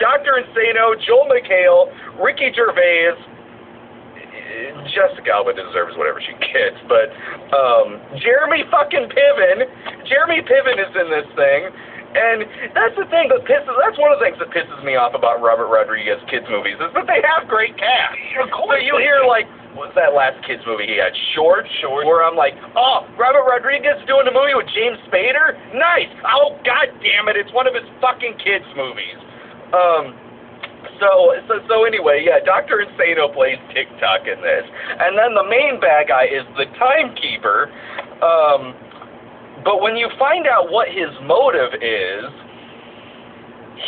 Dr. Insano, Joel McHale, Ricky Gervais. Jessica Alba deserves whatever she gets, but Jeremy fucking Piven. Jeremy Piven is in this thing, and that's the thing that that's one of the things that pisses me off about Robert Rodriguez kids movies is that they have great cast. So you hear like, what's that last kids movie he had? Short, where I'm like, oh, Robert Rodriguez doing a movie with James Spader? Nice. Oh, god damn it, it's one of his fucking kids movies. So anyway, yeah, Dr. Insano plays TikTok in this. And then the main bad guy is the Timekeeper. But when you find out what his motive is,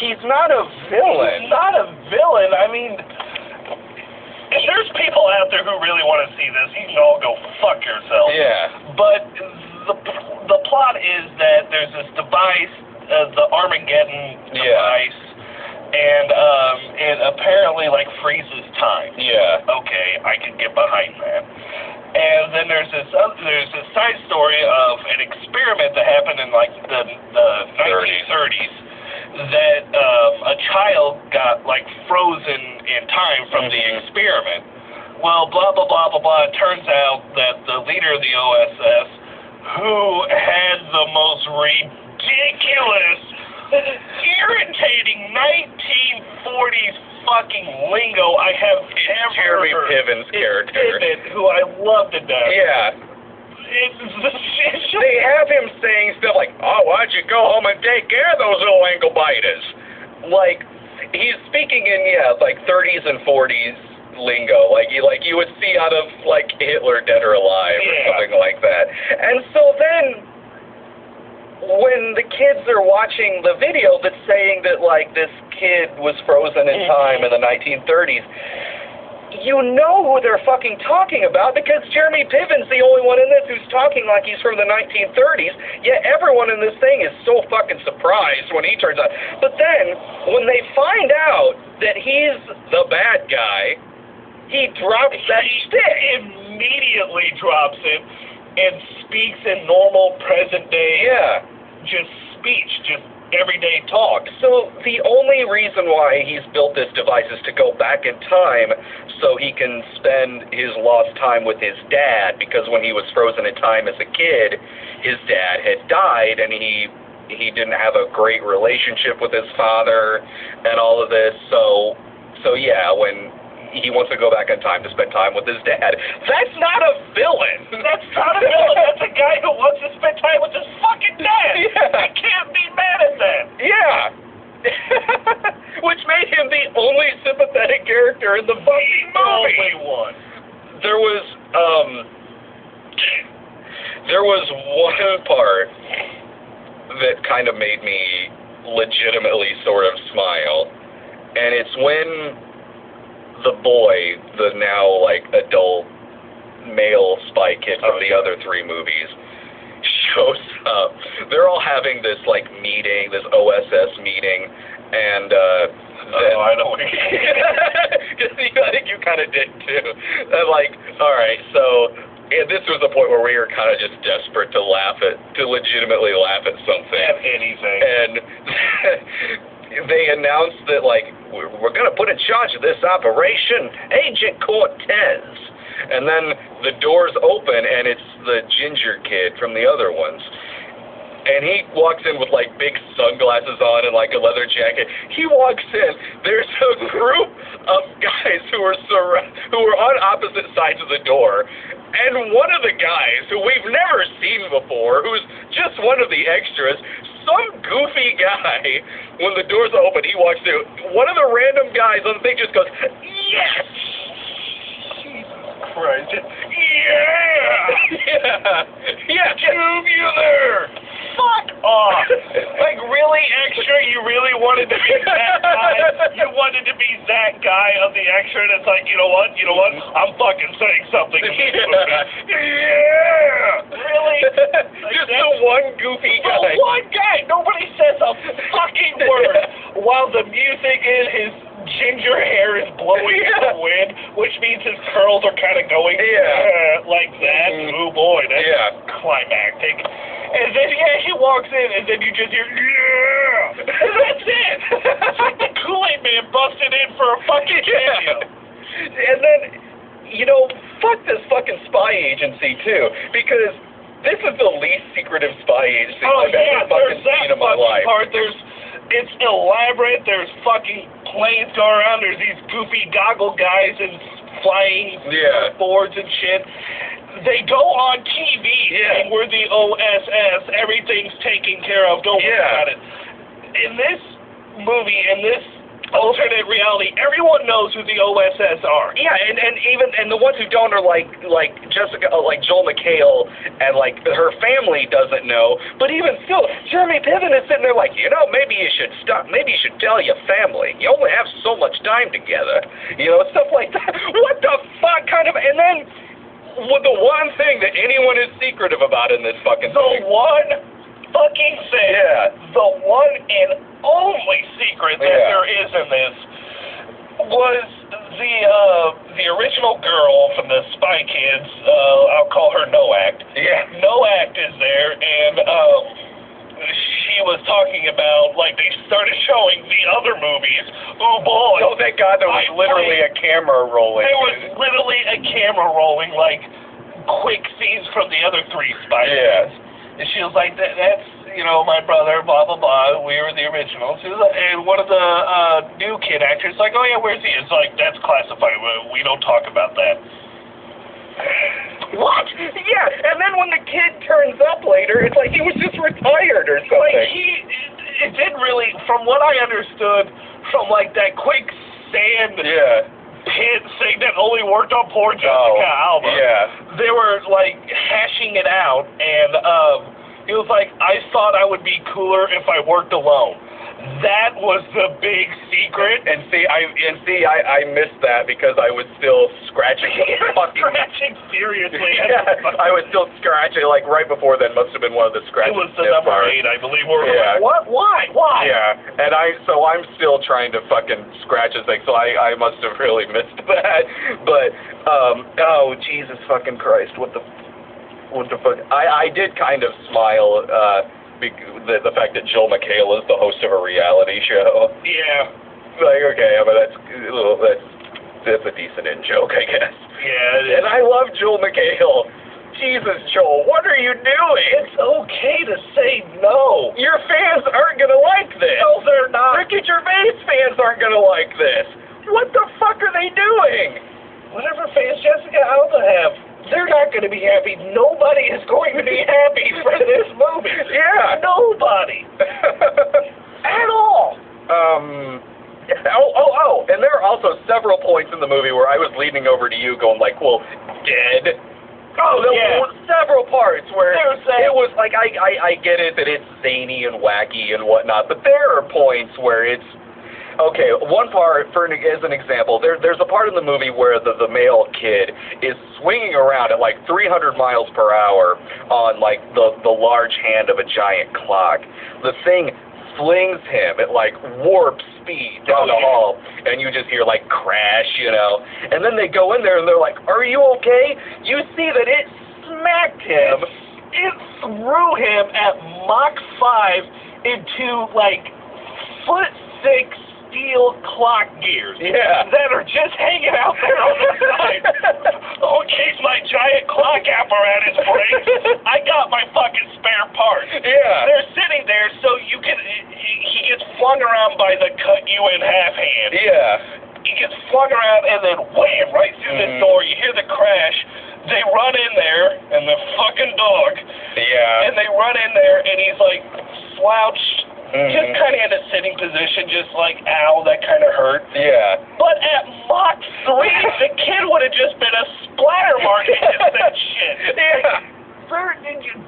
he's not a villain. He's not a villain. I mean, if there's people out there who really want to see this, you can all go fuck yourself. Yeah. But the plot is that there's this device, the Armageddon device, and it apparently like freezes time. Yeah. Okay, I can get behind that. And then there's this side story of an experiment that happened in like the 1930s that a child got like frozen in time from the experiment. Well, blah blah blah blah blah. It turns out that the leader of the OSS, who had the most ridiculous, irritating 1940s fucking lingo I have ever Jeremy heard. Piven's character. Piven, who I love to death. Yeah. They have him saying stuff like, oh, why don't you go home and take care of those little ankle biters? Like, he's speaking in, like 30s and 40s lingo, like you would see out of, like, Hitler Dead or Alive or something like that. And so then, when the kids are watching the video that's saying that, like, this kid was frozen in time in the 1930s, you know who they're fucking talking about because Jeremy Piven's the only one in this who's talking like he's from the 1930s, yet everyone in this thing is so fucking surprised when he turns out. But then, when they find out that he's the bad guy, he drops that shtick. Immediately drops it and speaks in normal present day just speech, just everyday talk. So the only reason why he's built this device is to go back in time so he can spend his lost time with his dad, because when he was frozen in time as a kid, his dad had died and he didn't have a great relationship with his father and all of this. So yeah, when he wants to go back in time to spend time with his dad. That's not a villain. That's not a villain. That's a guy who wants to spend time with his fucking dad. I can't be mad at that. Yeah. Which made him the only sympathetic character in the fucking movie. Only one. There was one part that kind of made me legitimately sort of smile, and it's when the boy, the now, like, adult male spy kid from the other three movies, shows up. They're all having this, like, meeting, this OSS meeting, and, I know what you're I think you kind of did, too. Like, alright, so, and this was the point where we were kind of just desperate to legitimately laugh at something. At anything. And they announced that, like, we're going to put in charge of this operation Agent Cortez. And then the doors open, and it's the ginger kid from the other ones. And he walks in with, like, big sunglasses on and, like, a leather jacket. He walks in. There's a group of guys who are on opposite sides of the door. And one of the guys, who we've never seen before, who's just one of the extras, some goofy guy, when the doors open, he walks through. One of the random guys on the thing just goes, yes! Jesus Christ. Yeah, Tubular! Fuck off! Like, really, extra? You really wanted to be that guy? You wanted to be that guy of the extra, and it's like, you know what? I'm fucking saying something in this movie. Really? Just the one goofy guy. The one guy! Nobody says a fucking word while the music in his ginger hair is blowing in the wind, which means his curls are kind of going like that. Oh boy, that's climactic. And then, he walks in, and then you just hear, and that's it. It's like the Kool-Aid Man fucking cameo. And then, fuck this fucking spy agency, too, because this is the least secretive spy agency I've ever fucking seen in my life. It's elaborate. There's fucking planes going around. There's these goofy goggle guys and flying boards and shit. They go on TV saying we're the OSS. Everything's taken care of. Don't worry about it. In this movie, in this alternate reality, everyone knows who the OSS are. Yeah, and the ones who don't are like Jessica, like Joel McHale, and like her family doesn't know. But even still, Jeremy Piven is sitting there like, maybe you should stop. Maybe you should tell your family. You only have so much time together. Stuff like that. What the fuck kind of? And then the one thing that anyone is secretive about in this fucking thing. The one fucking thing. Yeah. The one and only secret that there is in this was the original girl from the Spy Kids. I'll call her No Act. Yeah. No Act is there, and she was talking about, like, they started showing the other movies. Oh boy! Oh, thank God, there was literally a camera rolling. There was literally a camera rolling, like quick scenes from the other three Spy Kids. And she was like, that's, my brother, blah, blah, blah. We were the originals. And one of the new kid actors like, oh, yeah, where's he? It's like, that's classified. We don't talk about that. What? Yeah, and then when the kid turns up later, it's like he was just retired or something. Like, it didn't really, from what I understood, from, like, that quick sand pit thing that only worked on poor Jessica Alba. Yeah. They were, like, hashing it out, and, it was like, I thought I would be cooler if I worked alone. That was the big secret. And I missed that because I was still scratching. Scratching furiously. I was still scratching, like, right before then. Must have been one of the scratches. It was the number 8, I believe. Like, what? Why? Yeah, and so I'm still trying to fucking scratch this thing, so I must have really missed that. But, oh, Jesus fucking Christ, what the fuck? I did kind of smile, the fact that Joel McHale is the host of a reality show. Yeah. Like, okay, but that's a decent in-joke, I guess. Yeah. And I love Joel McHale. Jesus, Joel, what are you doing? It's okay to say no. Your fans aren't going to like this. No, they're not. Ricky Gervais fans aren't going to like this. What the fuck are they doing? Whatever fans Jessica Alba have, they're not going to be happy. Nobody is going to be happy for this movie. Yeah. Nobody. At all. And there are also several points in the movie where I was leaning over to you going like, well, dead. Oh, there were several parts where it was like, I get it that it's zany and wacky and whatnot, but there are points where it's, okay, one part, as an example, there's a part in the movie where the male kid is swinging around at like 300 miles per hour on like the large hand of a giant clock. The thing flings him at like warp speed down the hall, and you just hear like crash, and then they go in there and they're like, are you okay? You see that it smacked him. It threw him at Mach 5 into like foot-thick steel clock gears that are just hanging out there on the side. Oh, in case my giant clock apparatus breaks, I got my fucking spare parts. Yeah. They're sitting there so he gets flung around by the cut-you-in-half hand. Yeah. He gets flung around and then wham, right through the door. You hear the crash. They run in there, and the fucking dog. Yeah. And they run in there, and he's like slouched, just kind of in a sitting position, just like, ow, that kind of hurt. Yeah. But at Mach 3, the kid would have just been a splatter mark against that shit. Yeah.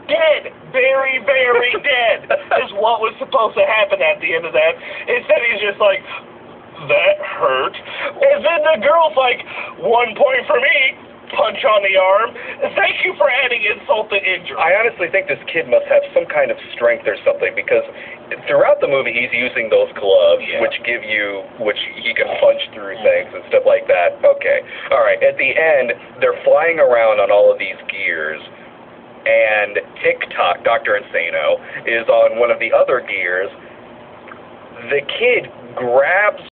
Dead. Very, very dead is what was supposed to happen at the end of that. Instead, he's just like, that hurt. And then the girl's like, 1 point for me. Punch on the arm. Thank you for adding insult to injury. I honestly think this kid must have some kind of strength or something, because throughout the movie he's using those gloves, which he can punch through things and stuff like that. Okay. All right. At the end, they're flying around on all of these gears, and TikTok, Dr. Insano, is on one of the other gears. The kid grabs